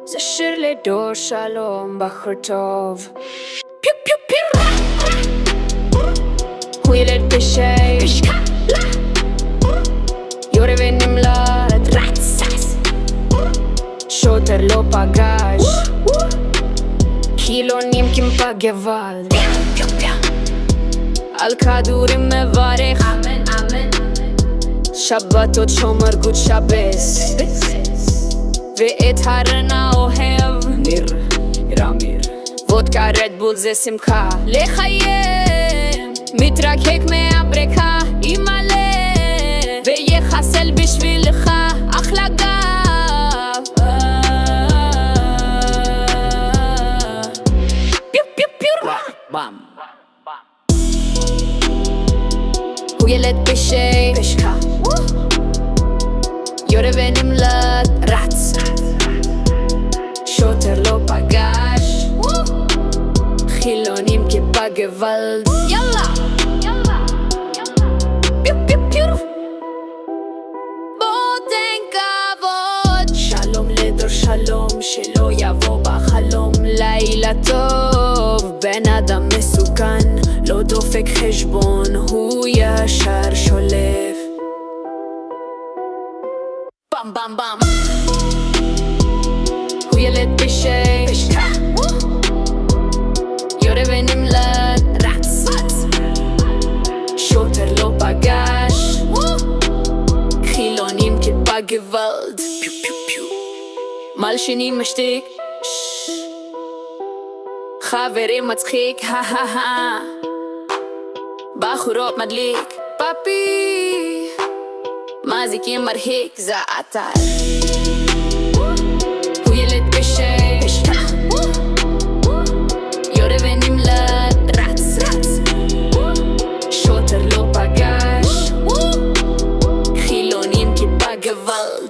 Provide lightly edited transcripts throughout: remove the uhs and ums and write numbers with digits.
זה שיר לדור שלום, בחור טוב. הוא ילד בשש, יורה ונמלט, שוטר לא פגש, חילונים כמפה גוואלד, על כדורים מברך, שבתות שומר גוד שבס, ואת הרנה אוהב ניר, רמיר, וודקה רדבול זה שמחה לחיים, מתרקק מהברקה עם הלב, ויחסל בשבילך אחלה גב. פיו פיו פיו בם. הוא ילד בשקה, יורה ונמלט, רץ, שוטר לא פגש, חילונים כיפה גוואלד. יאללה, פיו פיו פיו, בוא תן כבוד, שלום לדור שלום, שלא יבוא בחלום. לילה טוב, בן אדם מסוכן, לא דופק חשבון, הוא ישר שולף. בם בם בם, הוא ילד בשקה, יורה ונמלט, רץ, שוטר לא פגש, חילונים כיפה גוואלד, מלשינים משתיק, חברים מצחיק, בחורות מדליק, פאפי מזיקים מרחיק, זה אתר. הוא ילד בשקה, יורה ונמלט, רץ, שוטר לא פגש, חילונים כיפה גוואלד.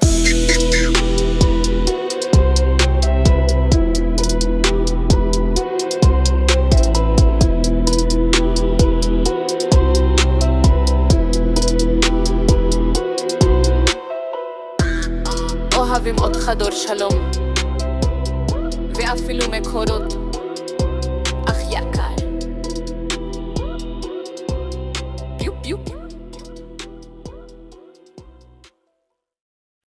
אוהבים אותך דור שלום, ואפילו מקורות